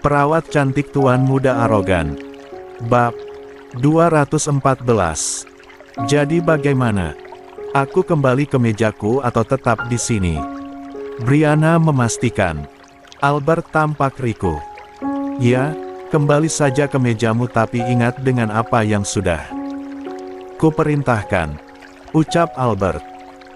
Perawat cantik tuan muda arogan. Bab 214. Jadi bagaimana? Aku kembali ke mejaku atau tetap di sini? Brianna memastikan. Albert tampak riku. Ya, kembali saja ke mejamu, tapi ingat dengan apa yang sudah kuperintahkan, ucap Albert.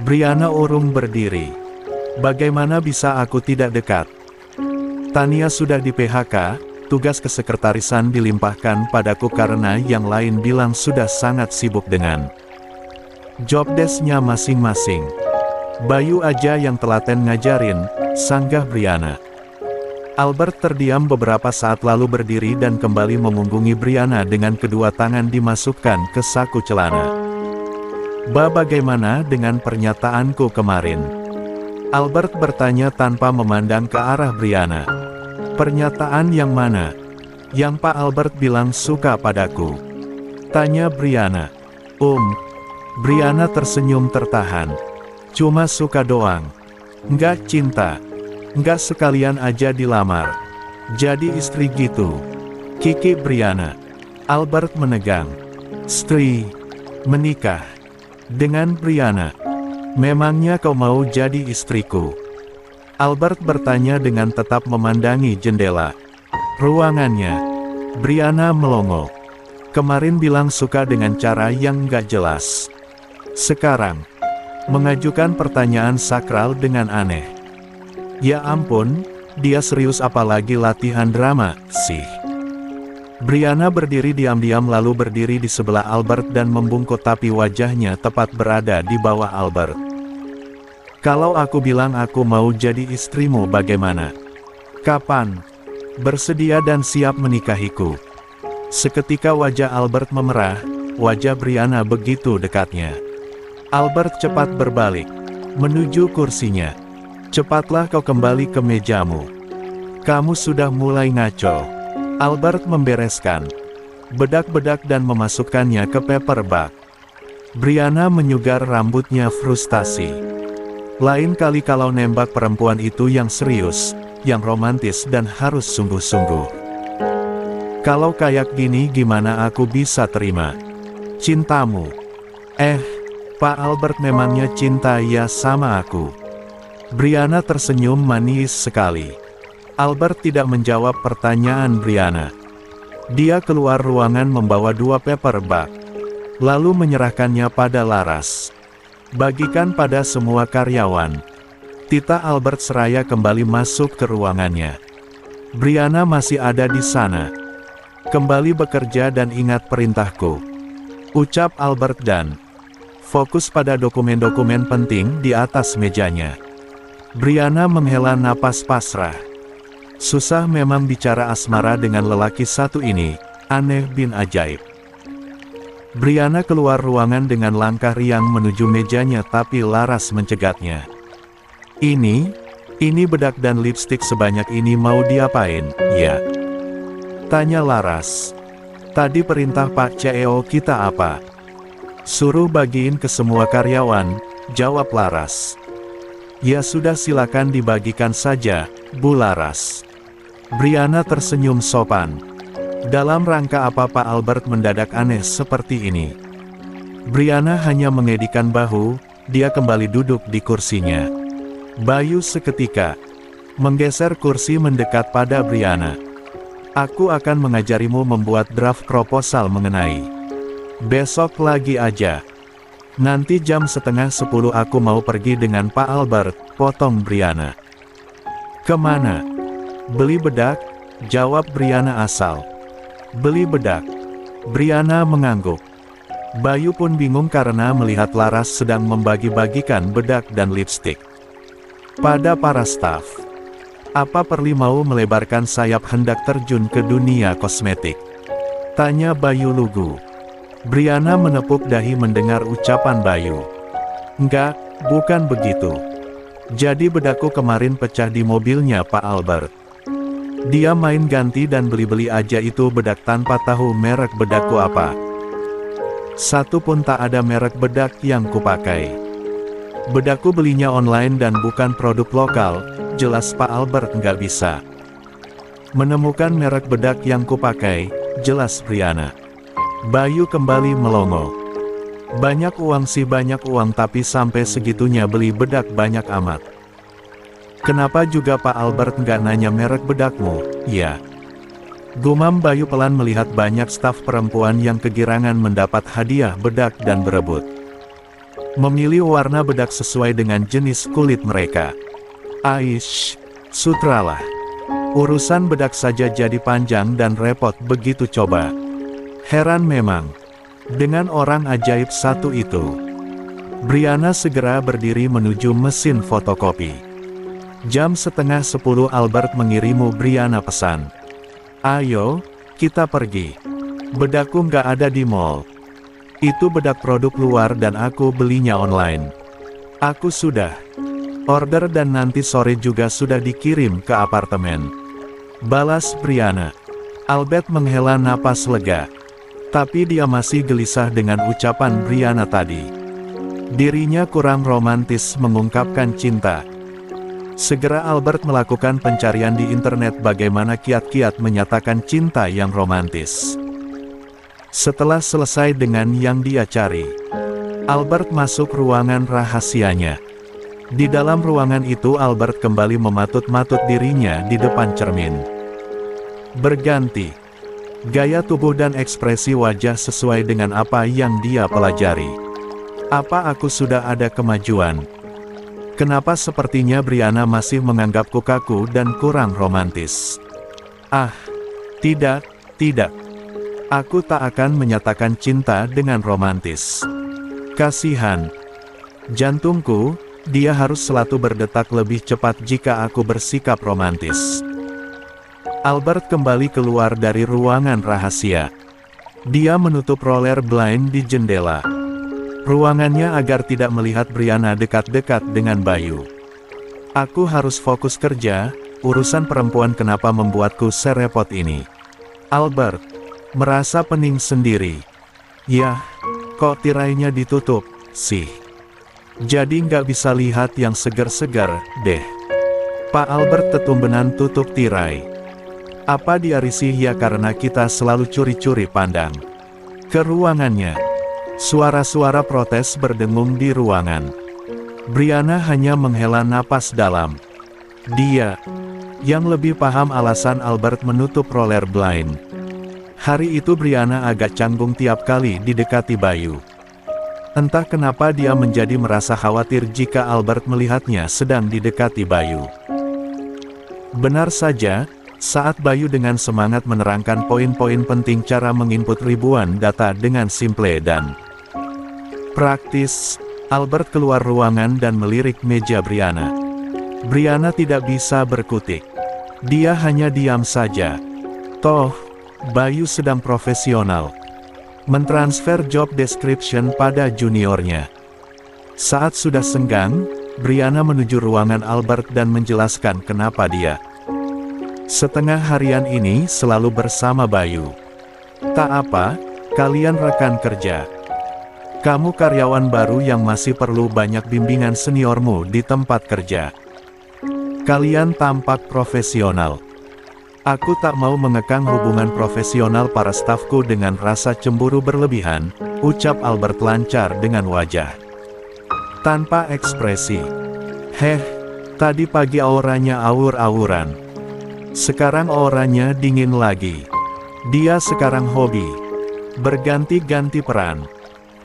Brianna urung berdiri. Bagaimana bisa aku tidak dekat? Tania sudah di PHK, tugas kesekretarisan dilimpahkan padaku karena yang lain bilang sudah sangat sibuk dengan job desk-nya masing-masing. Bayu aja yang telaten ngajarin, sanggah Brianna. Albert terdiam beberapa saat lalu berdiri dan kembali memunggungi Brianna dengan kedua tangan dimasukkan ke saku celana. Bagaimana dengan pernyataanku kemarin? Albert bertanya tanpa memandang ke arah Brianna. Pernyataan yang mana? Yang Pak Albert bilang suka padaku? Tanya Brianna. Brianna tersenyum tertahan. Cuma suka doang. Nggak cinta. Nggak sekalian aja dilamar. Jadi istri gitu. Kiki Brianna. Albert menegang. Istri. Menikah. Dengan Brianna. Memangnya kau mau jadi istriku? Albert bertanya dengan tetap memandangi jendela ruangannya. Brianna melongo. Kemarin bilang suka dengan cara yang gak jelas. Sekarang, mengajukan pertanyaan sakral dengan aneh. Ya ampun, dia serius apalagi latihan drama, sih. Brianna berdiri diam-diam lalu berdiri di sebelah Albert dan membungkuk, tapi wajahnya tepat berada di bawah Albert. Kalau aku bilang aku mau jadi istrimu bagaimana? Kapan? Bersedia dan siap menikahiku? Seketika wajah Albert memerah, wajah Brianna begitu dekatnya. Albert cepat berbalik, menuju kursinya. Cepatlah kau kembali ke mejamu. Kamu sudah mulai ngaco. Albert membereskan bedak-bedak dan memasukkannya ke paper bag. Brianna menyugar rambutnya frustasi. Lain kali kalau nembak perempuan itu yang serius, yang romantis dan harus sungguh-sungguh. Kalau kayak gini gimana aku bisa terima cintamu? Pak Albert memangnya cinta ya sama aku? Brianna tersenyum manis sekali. Albert tidak menjawab pertanyaan Brianna. Dia keluar ruangan membawa 2 paper bag. Lalu menyerahkannya pada Laras. Bagikan pada semua karyawan. Tita Albert seraya kembali masuk ke ruangannya. Brianna masih ada di sana. Kembali bekerja dan ingat perintahku, ucap Albert dan fokus pada dokumen-dokumen penting di atas mejanya. Brianna menghela napas pasrah. Susah memang bicara asmara dengan lelaki satu ini, aneh bin ajaib. Brianna keluar ruangan dengan langkah riang menuju mejanya, tapi Laras mencegatnya. Ini bedak dan lipstik sebanyak ini mau diapain, ya? Tanya Laras. Tadi perintah Pak CEO kita apa? Suruh bagiin ke semua karyawan, jawab Laras. Ya sudah, silakan dibagikan saja, Bu Laras. Brianna tersenyum sopan. Dalam rangka apa Pak Albert mendadak aneh seperti ini? Brianna hanya mengedikan bahu, dia kembali duduk di kursinya. Bayu seketika menggeser kursi mendekat pada Brianna. Aku akan mengajarimu membuat draft proposal mengenai. Besok lagi aja. Nanti jam 9:30 aku mau pergi dengan Pak Albert, potong Brianna. Kemana? Beli bedak, jawab Brianna asal. Beli bedak. Brianna mengangguk. Bayu pun bingung karena melihat Laras sedang membagi-bagikan bedak dan lipstik pada para staf. Apa Perli mau melebarkan sayap hendak terjun ke dunia kosmetik? Tanya Bayu lugu. Brianna menepuk dahi mendengar ucapan Bayu. Enggak, bukan begitu. Jadi bedakku kemarin pecah di mobilnya Pak Albert. Dia main ganti dan beli-beli aja itu bedak tanpa tahu merek bedakku apa. Satu pun tak ada merek bedak yang kupakai. Bedakku belinya online dan bukan produk lokal, jelas Pak Albert nggak bisa. Menemukan merek bedak yang kupakai, jelas Brianna. Bayu kembali melongo. Banyak uang sih banyak uang tapi sampai segitunya beli bedak banyak amat. Kenapa juga Pak Albert nggak nanya merek bedakmu, ya? Gumam Bayu pelan melihat banyak staf perempuan yang kegirangan mendapat hadiah bedak dan berebut. Memilih warna bedak sesuai dengan jenis kulit mereka. Aish, sutralah. Urusan bedak saja jadi panjang dan repot begitu coba. Heran memang. Dengan orang ajaib satu itu. Brianna segera berdiri menuju mesin fotokopi. Jam setengah 10 Albert mengirimu Brianna pesan. Ayo, kita pergi. Bedakku nggak ada di mall. Itu bedak produk luar dan aku belinya online. Aku sudah order dan nanti sore juga sudah dikirim ke apartemen. Balas Brianna. Albert menghela napas lega. Tapi dia masih gelisah dengan ucapan Brianna tadi. Dirinya kurang romantis mengungkapkan cinta. Segera Albert melakukan pencarian di internet bagaimana kiat-kiat menyatakan cinta yang romantis. Setelah selesai dengan yang dia cari, Albert masuk ruangan rahasianya. Di dalam ruangan itu Albert kembali mematut-matut dirinya di depan cermin. Berganti. Gaya tubuh dan ekspresi wajah sesuai dengan apa yang dia pelajari. Apa aku sudah ada kemajuan? Kenapa sepertinya Brianna masih menganggapku kaku dan kurang romantis? Ah, tidak. Aku tak akan menyatakan cinta dengan romantis. Kasihan. Jantungku, dia harus selalu berdetak lebih cepat jika aku bersikap romantis. Albert kembali keluar dari ruangan rahasia. Dia menutup roller blind di jendela ruangannya agar tidak melihat Brianna dekat-dekat dengan Bayu. Aku harus fokus kerja, urusan perempuan kenapa membuatku serepot ini. Albert merasa pening sendiri. Yah, kok tirainya ditutup, sih? Jadi nggak bisa lihat yang segar-segar, deh. Pak Albert tetumbenan tutup tirai. Apa dia risih ya karena kita selalu curi-curi pandang ke ruangannya? Suara-suara protes berdengung di ruangan. Brianna hanya menghela napas dalam. Dia yang lebih paham alasan Albert menutup roller blind. Hari itu Brianna agak canggung tiap kali didekati Bayu. Entah kenapa dia menjadi merasa khawatir jika Albert melihatnya sedang didekati Bayu. Benar saja, saat Bayu dengan semangat menerangkan poin-poin penting cara menginput ribuan data dengan simple dan praktis, Albert keluar ruangan dan melirik meja Brianna. Brianna tidak bisa berkutik. Dia hanya diam saja. Toh, Bayu sedang profesional mentransfer job description pada juniornya. Saat sudah senggang, Brianna menuju ruangan Albert dan menjelaskan kenapa dia setengah harian ini selalu bersama Bayu. Tak apa, kalian rekan kerja. Kamu karyawan baru yang masih perlu banyak bimbingan seniormu di tempat kerja. Kalian tampak profesional. Aku tak mau mengekang hubungan profesional para stafku dengan rasa cemburu berlebihan, ucap Albert lancar dengan wajah tanpa ekspresi. Tadi pagi auranya awur-awuran. Sekarang auranya dingin lagi. Dia sekarang hobi berganti-ganti peran.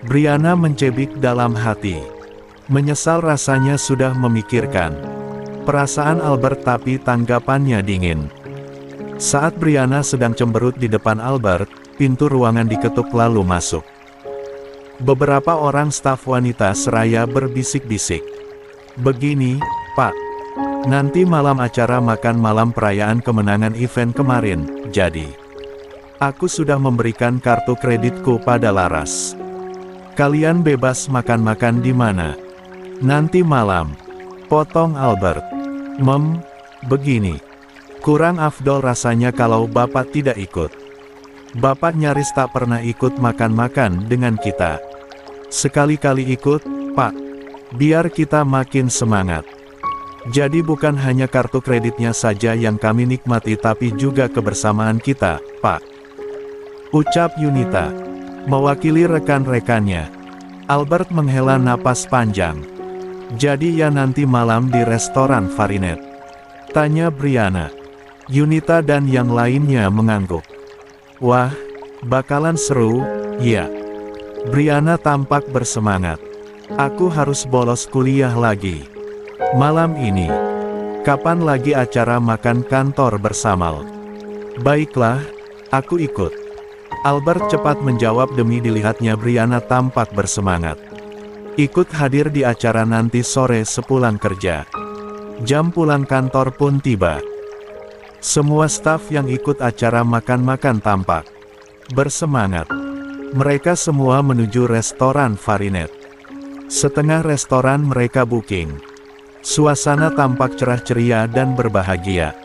Brianna mencebik dalam hati. Menyesal rasanya sudah memikirkan perasaan Albert tapi tanggapannya dingin. Saat Brianna sedang cemberut di depan Albert, pintu ruangan diketuk lalu masuk beberapa orang staf wanita seraya berbisik-bisik. Begini, Pak. Nanti malam acara makan malam perayaan kemenangan event kemarin, jadi aku sudah memberikan kartu kreditku pada Laras. Kalian bebas makan-makan di mana nanti malam. Potong Albert. Begini. Kurang afdol rasanya kalau Bapak tidak ikut. Bapak nyaris tak pernah ikut makan-makan dengan kita. Sekali-kali ikut, Pak. Biar kita makin semangat. Jadi bukan hanya kartu kreditnya saja yang kami nikmati tapi juga kebersamaan kita, Pak. Ucap Yunita. Mewakili rekan-rekannya, Albert menghela napas panjang. Jadi ya nanti malam di restoran Farinet? Tanya Brianna. Yunita dan yang lainnya mengangguk. Wah, bakalan seru, ya. Brianna tampak bersemangat. Aku harus bolos kuliah lagi. Malam ini. Kapan lagi acara makan kantor bersama? Baiklah, aku ikut. Albert cepat menjawab demi dilihatnya Brianna tampak bersemangat. Ikut hadir di acara nanti sore sepulang kerja. Jam pulang kantor pun tiba. Semua staf yang ikut acara makan-makan tampak bersemangat. Mereka semua menuju restoran Farinet. Setengah restoran mereka booking. Suasana tampak cerah ceria dan berbahagia.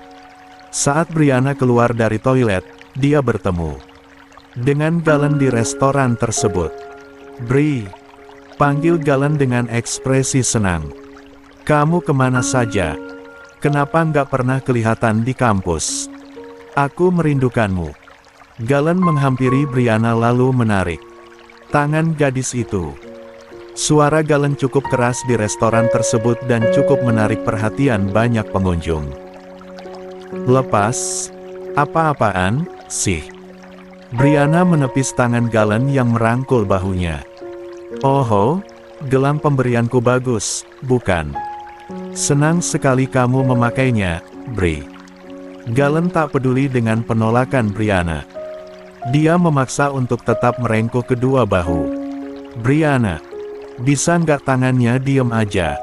Saat Brianna keluar dari toilet, dia bertemu dengan Galen di restoran tersebut. Bri, panggil Galen dengan ekspresi senang. Kamu kemana saja? Kenapa nggak pernah kelihatan di kampus? Aku merindukanmu. Galen menghampiri Brianna lalu menarik tangan gadis itu. Suara Galen cukup keras di restoran tersebut dan cukup menarik perhatian banyak pengunjung. Lepas? Apa-apaan, sih? Brianna menepis tangan Galen yang merangkul bahunya. Oh, gelang pemberianku bagus, bukan? Senang sekali kamu memakainya, Bri. Galen tak peduli dengan penolakan Brianna. Dia memaksa untuk tetap merengkuh kedua bahu. Brianna, bisa nggak tangannya diem aja?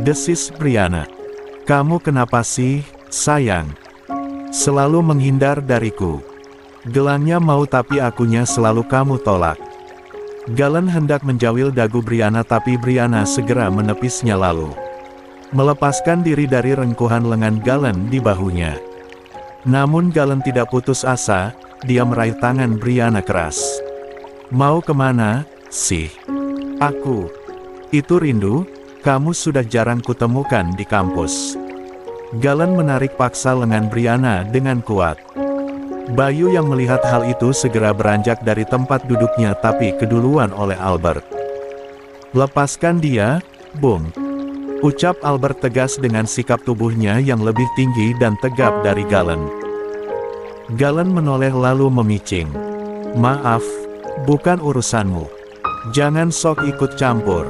Desis Brianna. Kamu kenapa sih, sayang? Selalu menghindar dariku. Gelangnya mau tapi akunya selalu kamu tolak. Galen hendak menjawil dagu Brianna tapi Brianna segera menepisnya lalu melepaskan diri dari rengkuhan lengan Galen di bahunya. Namun Galen tidak putus asa, dia meraih tangan Brianna keras. Mau kemana, sih? Aku. Itu rindu, kamu sudah jarang kutemukan di kampus. Galen menarik paksa lengan Brianna dengan kuat. Bayu yang melihat hal itu segera beranjak dari tempat duduknya tapi keduluan oleh Albert. Lepaskan dia, Bung. Ucap Albert tegas dengan sikap tubuhnya yang lebih tinggi dan tegap dari Galen. Galen menoleh lalu memicing. Maaf, bukan urusanmu. Jangan sok ikut campur.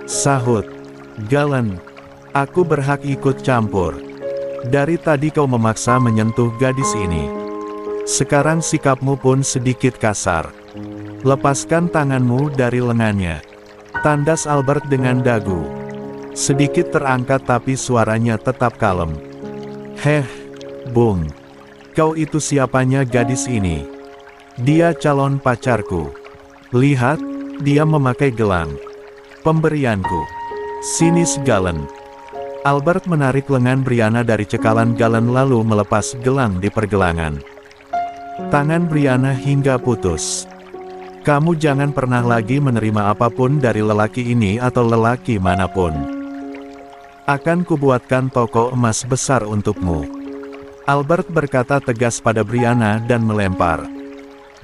Sahut Galen. Aku berhak ikut campur. Dari tadi kau memaksa menyentuh gadis ini. Sekarang sikapmu pun sedikit kasar. Lepaskan tanganmu dari lengannya. Tandas Albert dengan dagu. Sedikit terangkat tapi suaranya tetap kalem. Heh, Bung. Kau itu siapanya gadis ini? Dia calon pacarku. Lihat, dia memakai gelang pemberianku. Sinis Galen. Albert menarik lengan Brianna dari cekalan Galen lalu melepas gelang di pergelangan tangan Brianna hingga putus. Kamu jangan pernah lagi menerima apapun dari lelaki ini atau lelaki manapun. Akan kubuatkan toko emas besar untukmu. Albert berkata tegas pada Brianna dan melempar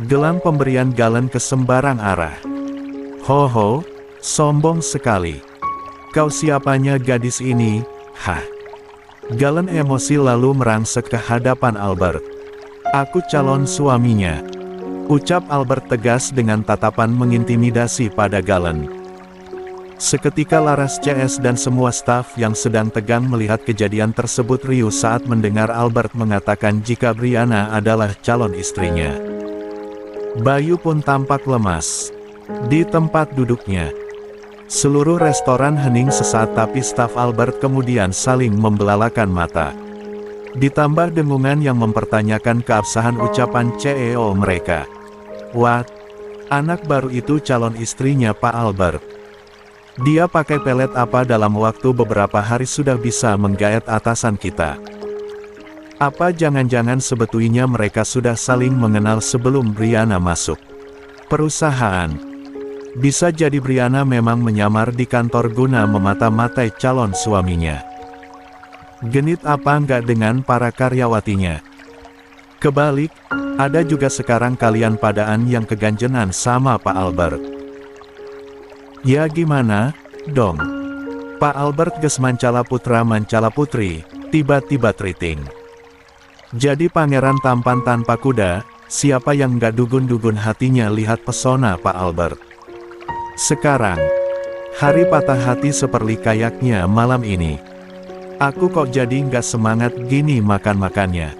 gelang pemberian Galen ke sembarang arah. Ho, sombong sekali. Kau siapanya gadis ini, hah? Galen emosi lalu merangsek ke hadapan Albert. Aku calon suaminya. Ucap Albert tegas dengan tatapan mengintimidasi pada Galen. Seketika Laras CS dan semua staf yang sedang tegang melihat kejadian tersebut riuh saat mendengar Albert mengatakan jika Brianna adalah calon istrinya. Bayu pun tampak lemas di tempat duduknya. Seluruh restoran hening sesaat tapi staf Albert kemudian saling membelalakan mata. Ditambah dengungan yang mempertanyakan keabsahan ucapan CEO mereka. What? Anak baru itu calon istrinya Pak Albert. Dia pakai pelet apa dalam waktu beberapa hari sudah bisa menggaet atasan kita? Apa jangan-jangan sebetulnya mereka sudah saling mengenal sebelum Brianna masuk perusahaan? Bisa jadi Brianna memang menyamar di kantor guna memata-matai calon suaminya. Genit apa nggak dengan para karyawatinya? Kebalik, ada juga sekarang kalian padaan yang keganjenan sama Pak Albert. Ya gimana, dong? Pak Albert ges mancala putra mancala putri, tiba-tiba triting. Jadi pangeran tampan tanpa kuda, siapa yang nggak dugun-dugun hatinya lihat pesona Pak Albert. Sekarang, hari patah hati seperti kayaknya malam ini. Aku kok jadi nggak semangat gini makan-makannya.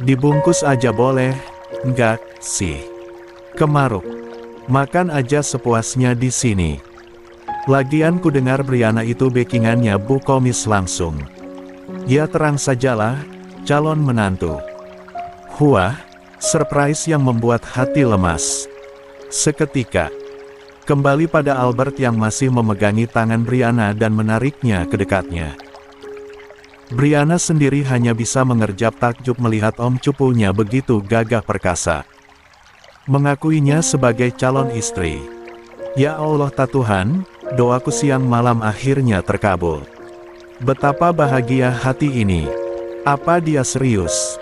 Dibungkus aja boleh, nggak sih? Kemaruk. Makan aja sepuasnya di sini. Lagian ku dengar Briana itu backingannya Bu Komis langsung. Ya terang sajalah, calon menantu. Wah, surprise yang membuat hati lemas. Seketika, kembali pada Albert yang masih memegangi tangan Briana dan menariknya ke dekatnya. Briana sendiri hanya bisa mengerjap takjub melihat om cupunya begitu gagah perkasa. Mengakuinya sebagai calon istri. Ya Allah Tuhan, doaku siang malam akhirnya terkabul. Betapa bahagia hati ini. Apa dia serius?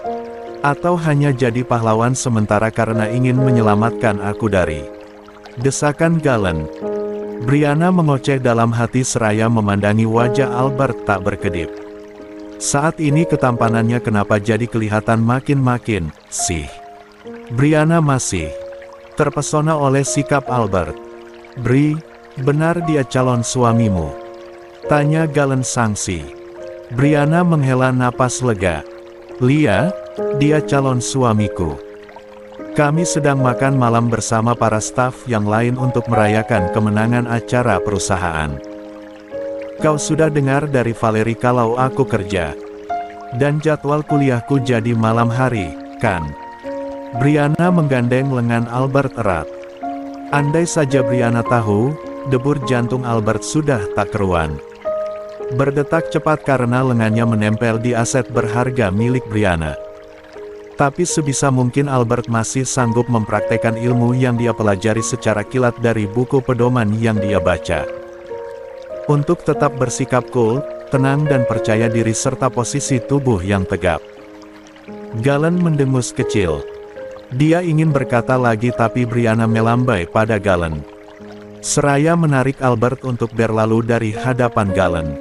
Atau hanya jadi pahlawan sementara karena ingin menyelamatkan aku dari desakan Galen? Briana mengoceh dalam hati seraya memandangi wajah Albert tak berkedip. Saat ini ketampanannya kenapa jadi kelihatan makin-makin, sih? Briana masih terpesona oleh sikap Albert. Bri, benar dia calon suamimu? Tanya Galen sangsi. Briana menghela napas lega. Lia, dia calon suamiku. Kami sedang makan malam bersama para staf yang lain untuk merayakan kemenangan acara perusahaan. Kau sudah dengar dari Valeri kalau aku kerja. Dan jadwal kuliahku jadi malam hari, kan? Briana menggandeng lengan Albert erat. Andai saja Briana tahu, debur jantung Albert sudah tak keruan. Berdetak cepat karena lengannya menempel di aset berharga milik Briana. Tapi sebisa mungkin Albert masih sanggup mempraktekkan ilmu yang dia pelajari secara kilat dari buku pedoman yang dia baca. Untuk tetap bersikap cool, tenang dan percaya diri serta posisi tubuh yang tegap. Galen mendengus kecil. Dia ingin berkata lagi tapi Briana melambai pada Galen. Seraya menarik Albert untuk berlalu dari hadapan Galen.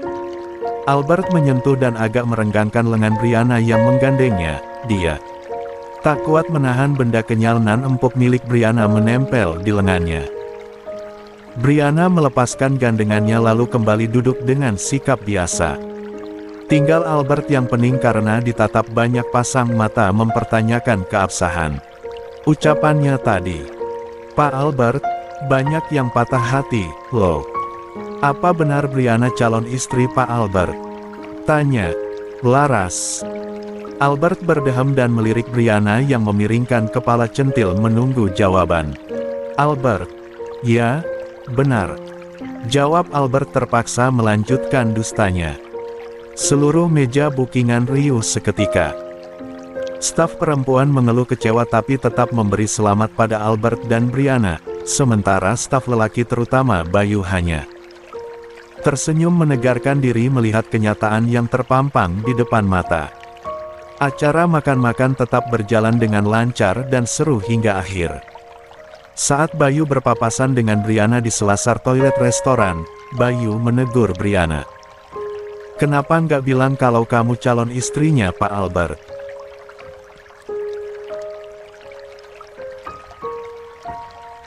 Albert menyentuh dan agak merenggangkan lengan Briana yang menggandengnya. Dia tak kuat menahan benda kenyal nan empuk milik Briana menempel di lengannya. Briana melepaskan gandengannya lalu kembali duduk dengan sikap biasa. Tinggal Albert yang pening karena ditatap banyak pasang mata mempertanyakan keabsahan ucapannya tadi. Pak Albert, banyak yang patah hati, loh. Apa benar Briana calon istri Pak Albert? Tanya Laras. Albert berdeham dan melirik Briana yang memiringkan kepala centil menunggu jawaban. Albert, ya, benar. Jawab Albert terpaksa melanjutkan dustanya. Seluruh meja bookingan riuh seketika. Staf perempuan mengeluh kecewa tapi tetap memberi selamat pada Albert dan Briana, sementara staf lelaki terutama Bayu hanya tersenyum menegarkan diri melihat kenyataan yang terpampang di depan mata. Acara makan-makan tetap berjalan dengan lancar dan seru hingga akhir. Saat Bayu berpapasan dengan Briana di selasar toilet restoran, Bayu menegur Briana. Kenapa nggak bilang kalau kamu calon istrinya Pak Albert?